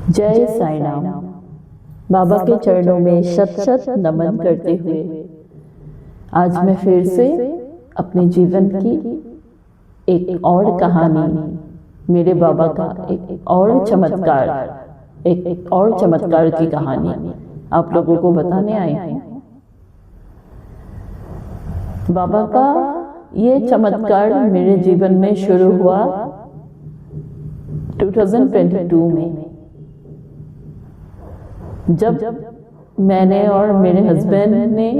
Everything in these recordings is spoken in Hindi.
जय साईं राम। बाबा के चरणों में शत शत नमन करते हुए आज मैं फिर से अपने जीवन की एक और कहानी, मेरे बाबा का एक और चमत्कार, एक और चमत्कार की कहानी आप लोगों को बताने आई हूँ। बाबा का ये चमत्कार मेरे जीवन में शुरू हुआ 2022 में, जब मैंने और मेरे हस्बैंड ने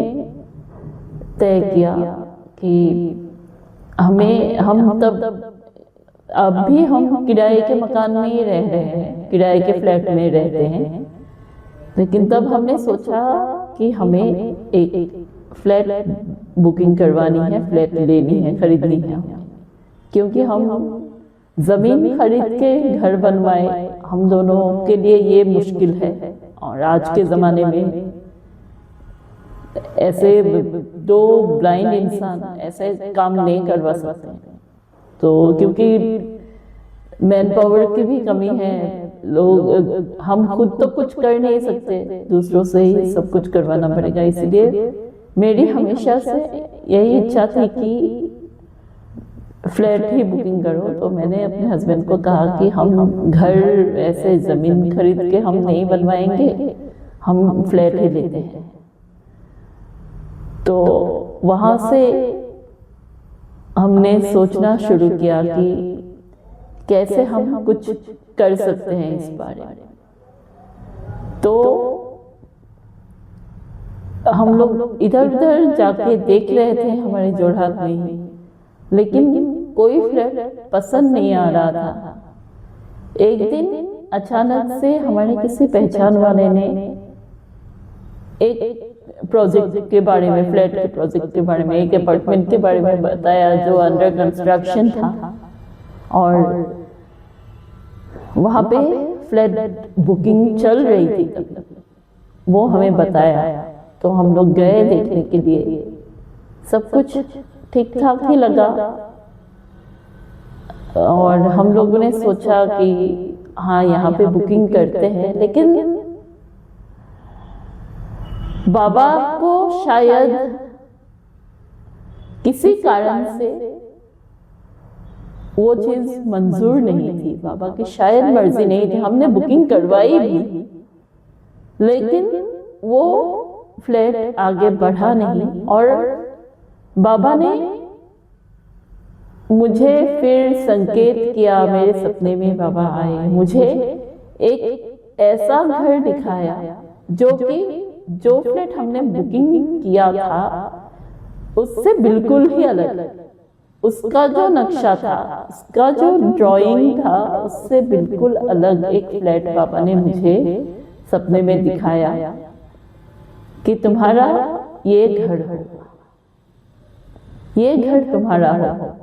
तय किया कि हम तब अब भी हम किराए के मकान में ही रह रहे हैं, किराए के फ्लैट में रहते हैं, लेकिन तब हमने सोचा कि हमें एक फ्लैट बुकिंग करवानी है, फ्लैट लेनी है, खरीदनी है, क्योंकि हम जमीन खरीद के घर बनवाए हम दोनों के लिए ये मुश्किल है। और आज के ज़माने में ऐसे दो ब्लाइंड इंसान ऐसे काम नहीं करवा सकते, तो क्योंकि मैन पावर की भी कमी है, लोग हम खुद तो कुछ कर नहीं सकते, दूसरों से ही सब कुछ करवाना पड़ेगा। इसलिए मेरी हमेशा से यही इच्छा थी कि फ्लैट ही बुकिंग करो। तो मैंने अपने हस्बैंड को कहा कि हम घर ऐसे ज़मीन खरीद के हम नहीं बनवाएंगे, हम फ्लैट ही लेते हैं। तो वहाँ से हमने सोचना शुरू किया कि कैसे हम कुछ कर सकते हैं इस बारे में। तो हम लोग इधर उधर जाके देख रहे थे हमारे जोरहाट में ही, लेकिन कोई फ्लैट पसंद नहीं आ रहा था। एक दिन अचानक से हमारे किसी पहचान वाले ने एक प्रोजेक्ट के बारे में, फ्लैट के प्रोजेक्ट के बारे में, एक अपार्टमेंट के बारे में बताया जो अंडर कंस्ट्रक्शन था, और वहाँ पे फ्लैट बुकिंग चल रही थी, वो हमें बताया। तो हम लोग गए देखने के लिए, सब कुछ ठीक ठाक ही लगा, और हम लोगों ने सोचा कि हाँ यहाँ पे बुकिंग करते हैं। लेकिन बाबा को शायद किसी कारण से वो चीज मंजूर नहीं थी, बाबा की शायद मर्जी नहीं थी। हमने बुकिंग करवाई भी, लेकिन वो फ्लैट आगे बढ़ा नहीं। और बाबा ने मुझे फिर संकेत किया, मेरे सपने में बाबा आए, मुझे एक ऐसा घर दिखाया जो फ्लैट हमने बुकिंग किया था उससे बिल्कुल ही अलग, उसका जो नक्शा था, उसका जो ड्राइंग था, उससे बिल्कुल अलग एक फ्लैट बाबा ने मुझे सपने में दिखाया कि तुम्हारा ये घर होगा, ये घर तुम्हारा होगा।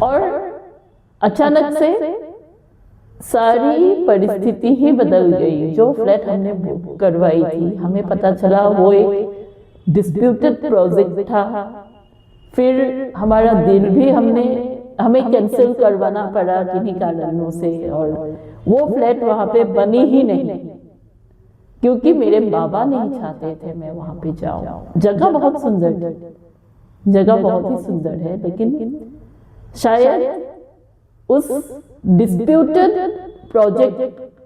और अचानक से सारी परिस्थिति ही बदल गई। जो फ्लैट हमने बुक करवाई थी, हमें पता चला वो एक डिस्प्यूटेड प्रोजेक्ट था। फिर हमारा दिल भी हमें कैंसिल करवाना पड़ा किन्हीं कारणों से, और वो फ्लैट वहाँ पे बनी ही नहीं, क्योंकि मेरे बाबा नहीं चाहते थे मैं वहाँ पे जाऊँ। जगह बहुत सुंदर थी, जगह बहुत ही सुंदर है, लेकिन शायद उस डिस्प्यूटेड प्रोजेक्ट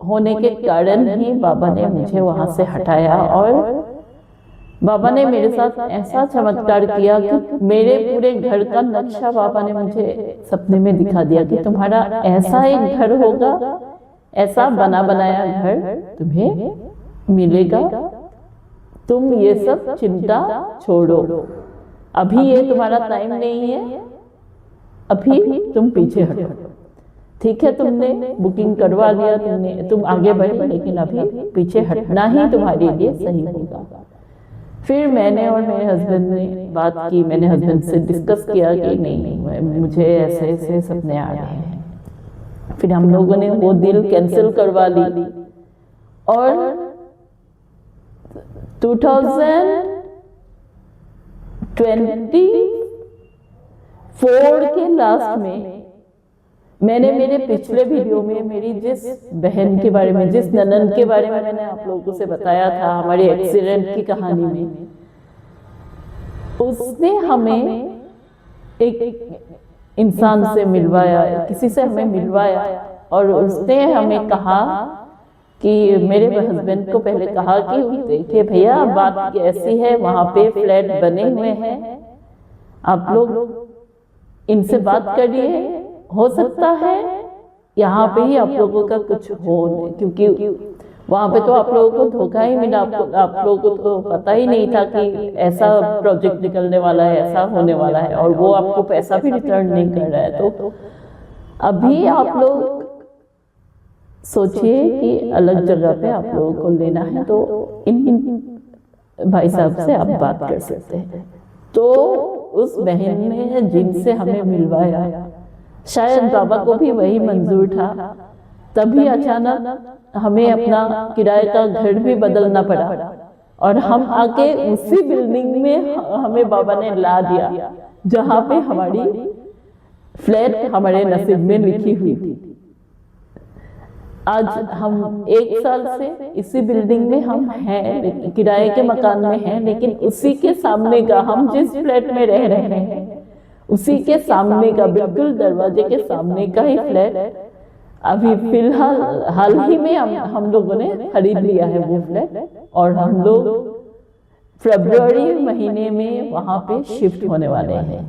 होने के कारण ही बाबा ने मुझे वहां से हटाया। और बाबा ने मेरे साथ ऐसा चमत्कार किया कि मेरे पूरे घर का नक्शा बाबा ने मुझे सपने में दिखा दिया कि तुम्हारा ऐसा एक घर होगा, ऐसा बना बनाया घर तुम्हें मिलेगा, तुम ये सब चिंता छोड़ो, अभी ये तुम्हारा टाइम नहीं है, अभी तुम पीछे हटो। ठीक है, तुमने बुकिंग करवा लिया, तुम आगे बढ़े, लेकिन अभी पीछे हटना ही तुम्हारे लिए सही होगा। फिर मैंने और मेरे हस्बैंड ने बात की, मैंने हस्बैंड से डिस्कस किया कि नहीं, मुझे ऐसे ऐसे सपने आ रहे हैं। फिर हम लोगों ने वो डील कैंसिल करवा ली, और 2024 के लास्ट में मैंने मेरे पिछले वीडियो में मेरी जिस बहन के बारे में, जिस ननद के बारे में मैंने आप लोगों से बताया था हमारे एक्सीडेंट की कहानी में, उसने हमें एक इंसान से मिलवाया, किसी से हमें मिलवाया, और उसने हमें कहा कि मेरे हस्बैंड को पहले कहा कि देखिए भैया बात ऐसी है, वहां पे फ्लैट बने हुए हैं, आप लोग इनसे बात करिए, हो सकता है यहाँ पे ही आप लोगों का कुछ हो, क्योंकि वहां पे तो आप लोगों को धोखा ही मिला, आप लोगों को तो पता ही नहीं था कि ऐसा प्रोजेक्ट निकलने वाला है, ऐसा होने वाला है, और वो आपको पैसा भी रिटर्न नहीं कर रहा है। तो अभी आप लोग सोचिए कि अलग जगह पे आप लोगों को लेना है तो इन भाई साहब से आप बात कर सकते हैं। तो उस बहन ने जिनसे हमें मिलवाया, शायद बाबा को भी वही मंजूर था, तभी अचानक हमें अपना किराए का घर भी बदलना पड़ा, और हम आके उसी बिल्डिंग में हमें बाबा ने ला दिया जहाँ पे हमारी फ्लैट हमारे नसीब में लिखी हुई थी। आज हम 1 साल से इसी बिल्डिंग में हम हैं, किराए के मकान में हैं, लेकिन उसी के सामने का, हम जिस फ्लैट में रह रहे हैं उसी के सामने का, बिल्कुल दरवाजे के सामने का ही फ्लैट अभी फिलहाल हाल ही में हम लोगों ने खरीद लिया है वो फ्लैट, और हम लोग फरवरी महीने में वहां पे शिफ्ट होने वाले हैं।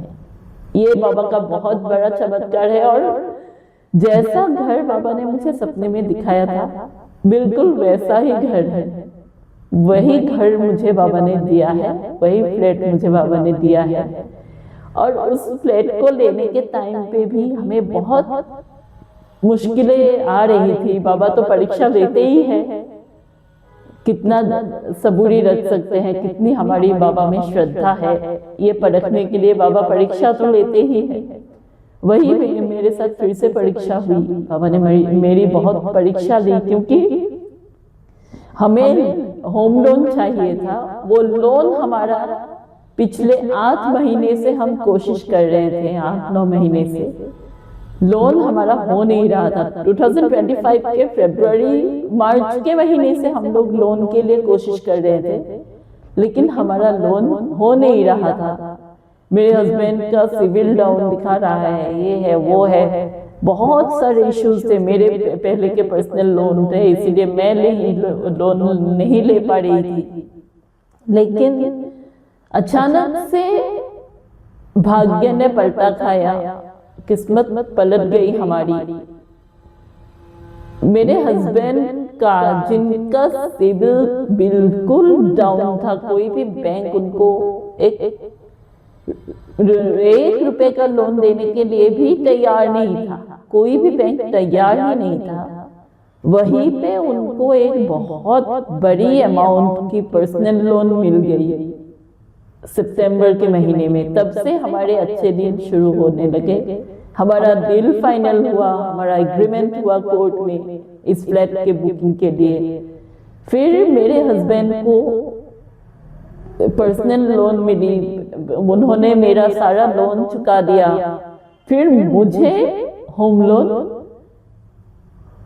ये बाबा का बहुत बड़ा चमत्कार है, और जैसा घर बाबा ने मुझे सपने में दिखाया था बिल्कुल वैसा ही घर है, वही घर मुझे बाबा ने दिया है, वही फ्लैट मुझे बाबा ने दिया है। और उस फ्लैट को लेने के टाइम पे भी हमें बहुत मुश्किलें आ रही थी। बाबा तो परीक्षा लेते ही हैं, कितना सबूरी रख सकते हैं, कितनी हमारी बाबा में श्रद्धा है, ये परखने के लिए बाबा परीक्षा तो लेते ही हैं। वही मेरे साथ फिर से परीक्षा हुई, बाबा ने मेरी बहुत परीक्षा ली, क्योंकि हमें होम लोन चाहिए था। वो लोन हमारा पिछले 8 महीने से हम कोशिश कर रहे थे, 8-9 महीने से लोन हमारा हो नहीं रहा था। 2025 के फरवरी मार्च के महीने से हम लोग लोन के लिए कोशिश कर रहे थे, लेकिन हमारा लोन हो नहीं रहा था। मेरे हस्बैंड का सिविल डाउन दिखा रहा है, ये है वो है, बहुत सारे इश्यूज थे। मेरे पहले के पर्सनल लोन थे, इसीलिए मैं लोन नहीं ले पा रही थी। लेकिन अचानक से भाग्य ने पलटा खाया, किस्मत पलट गई हमारी। मेरे हस्बैंड का, जिनका सिविल बिल्कुल डाउन था, कोई भी बैंक उनको एक रुपए का लोन देने के लिए भी तैयार नहीं था, कोई भी बैंक तैयार ही नहीं था। वहीं पे उनको एक बहुत बड़ी अमाउंट की पर्सनल लोन मिल गई सितंबर के महीने में। तब से हमारे अच्छे दिन शुरू होने लगे। हमारा डील फाइनल हुआ, हमारा एग्रीमेंट हुआ कोर्ट में इस फ्लैट के बुकिंग के लिए। फिर मेरे हस्बैंड को पर्सनल लोन मिली, उन्होंने मेरा सारा लोन चुका दिया। फिर मुझे होम लोन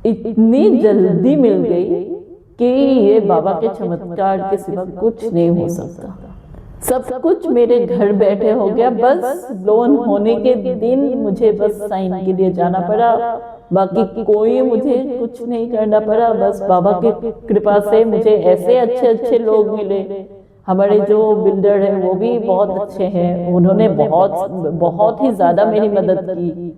इतनी जल्दी मिल गई कि ये बाबा के चमत्कार के सिवा कुछ नहीं हो सकता। सब कुछ मेरे घर बैठे हो गया, बस लोन होने के दिन मुझे बस साइन के लिए जाना पड़ा, बाकी कोई मुझे कुछ नहीं करना पड़ा। बस बाबा की कृपा से मुझे ऐसे अच्छे अच्छे लोग मिले। हमारे जो बिल्डर है वो भी बहुत अच्छे हैं, उन्होंने बहुत ही ज्यादा मेरी मदद की।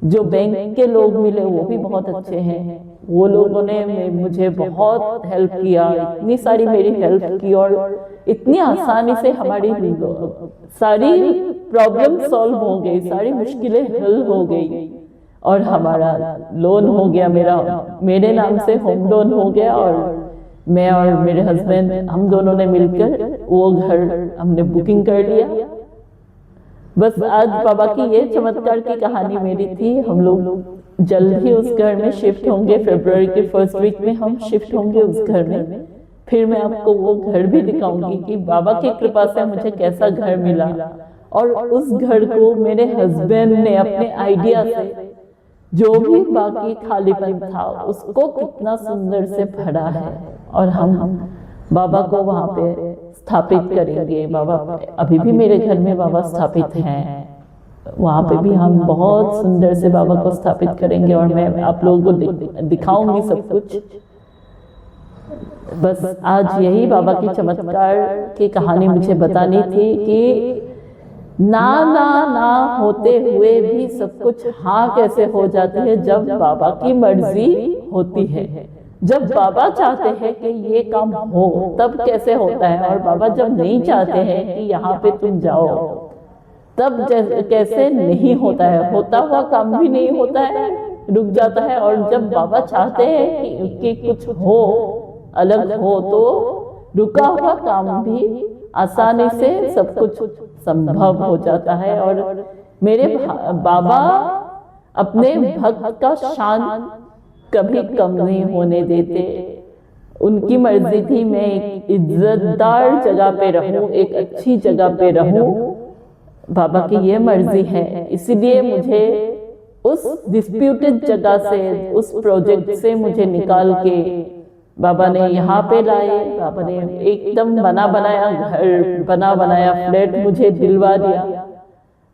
जो बैंक के लोग मिले वो भी बहुत अच्छे हैं, वो लोगों ने मुझे बहुत हेल्प किया, इतनी सारी मेरी हेल्प की, और इतनी आसानी से हमारी सारी प्रॉब्लम सॉल्व हो गई, सारी मुश्किलें हल हो गई, और हमारा लोन हो गया। मेरे नाम से होम लोन हो गया, और मैं और मेरे हस्बैंड हम दोनों ने मिलकर वो घर हमने बुकिंग कर लिया। बस आज बाबा की ये चमत्कार की कहानी मेरी थी। हम लोग जल्द ही उस घर में शिफ्ट होंगे, फरवरी के फर्स्ट वीक में हम शिफ्ट होंगे उस घर में। फिर मैं आपको वो घर भी दिखाऊंगी कि बाबा की कृपा से मुझे कैसा घर मिला। और उस घर को मेरे हस्बैंड ने अपने आइडिया से जो भी बाकी खालीपन था उसको कितना सुंदर से भरा है। और हम बाबा को वहाँ पे स्थापित करेंगे। बाबा अभी भी मेरे घर में बाबा स्थापित हैं, वहाँ पे भी हम बहुत सुंदर से बाबा को स्थापित करेंगे। और मैं आप लोगों को दिखाऊंगी सब कुछ। बस आज यही बाबा की चमत्कार की कहानी मुझे बतानी थी कि ना ना ना होते हुए भी सब कुछ हाँ कैसे हो जाती है जब बाबा की मर्जी होती है। जब बाबा चाहते हैं कि ये काम हो तब कैसे होता है, और बाबा जब नहीं चाहते हैं कि यहाँ पे तुम जाओ तब कैसे नहीं होता है। होता हुआ काम भी नहीं होता है, रुक जाता है। और जब बाबा चाहते हैं कि कुछ हो, अलग हो, तो रुका हुआ काम भी आसानी से सब कुछ संभव हो जाता है। और मेरे बाबा अपने भक्त का शान कभी कम नहीं होने देते। उनकी मर्जी थी मैं एक इज्जतदार जगह पे रहूं, एक अच्छी जगह पे रहूं। बाबा की ये मर्जी है, इसीलिए मुझे उस डिस्प्यूटेड जगह से, उस प्रोजेक्ट से मुझे निकाल के बाबा ने यहाँ पे लाए। बाबा ने एकदम बना बनाया घर, बना बनाया फ्लैट मुझे दिलवा दिया।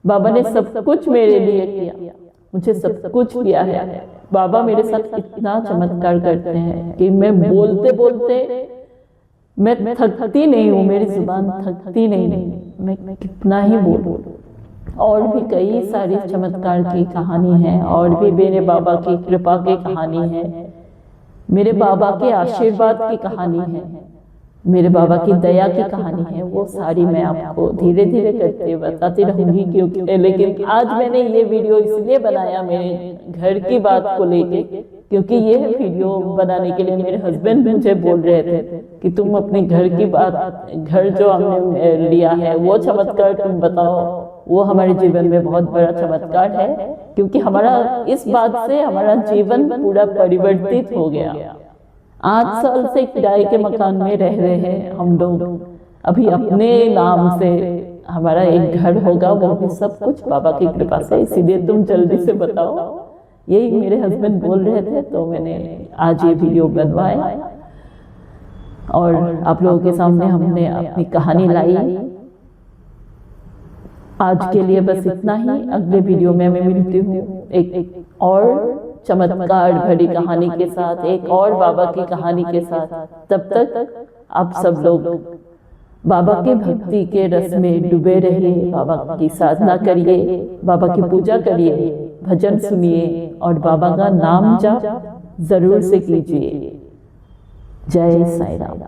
बाबा ने सब कुछ मेरे लिए किया, मुझे सब कुछ किया है। बाबा मेरे साथ इतना चमत्कार करते हैं कि मैं बोलते बोलते मैं थकती नहीं हूँ, मेरी जुबान थकती नहीं, मैं कितना ही बोलूं। और भी कई सारी चमत्कार की कहानी है, और भी मेरे बाबा की कृपा की कहानी है, मेरे बाबा के आशीर्वाद की कहानी है, मेरे बाबा की दया की कहानी है। वो सारी मैं आपको धीरे धीरे करके बताती रहूंगी। क्योंकि लेकिन आज मैंने ये वीडियो इसलिए बनाया मेरे घर की बात को लेके, क्योंकि ये वीडियो बनाने के लिए मेरे हस्बैंड मुझे बोल रहे थे कि तुम अपने घर की बात, घर जो हमने लिया है वो चमत्कार तुम बताओ। वो हमारे जीवन में बहुत बड़ा चमत्कार है, क्योंकि हमारा इस बात से हमारा जीवन पूरा परिवर्तित हो गया। 8 साल से किराए के मकान में रह रहे हैं हम लोग, अभी अपने नाम से हमारा एक घर होगा, वो भी सब कुछ बाबा की कृपा से। इसीलिए तुम जल्दी से बताओ, यही मेरे हस्बैंड बोल रहे थे, तो मैंने आज ये वीडियो बनवाया और आप लोगों के सामने हमने अपनी कहानी लाई। आज के लिए बस इतना ही। अगले वीडियो में मैं मिलती हूँ एक और चमत्कार भरी कहानी के साथ, एक और बाबा की कहानी के साथ। तब तक आप सब लोग बाबा के भक्ति के रस में डूबे रहिए, बाबा की साधना करिए, बाबा की पूजा करिए, भजन सुनिए और बाबा का नाम जाप जरूर से कीजिए। जय साईं राम।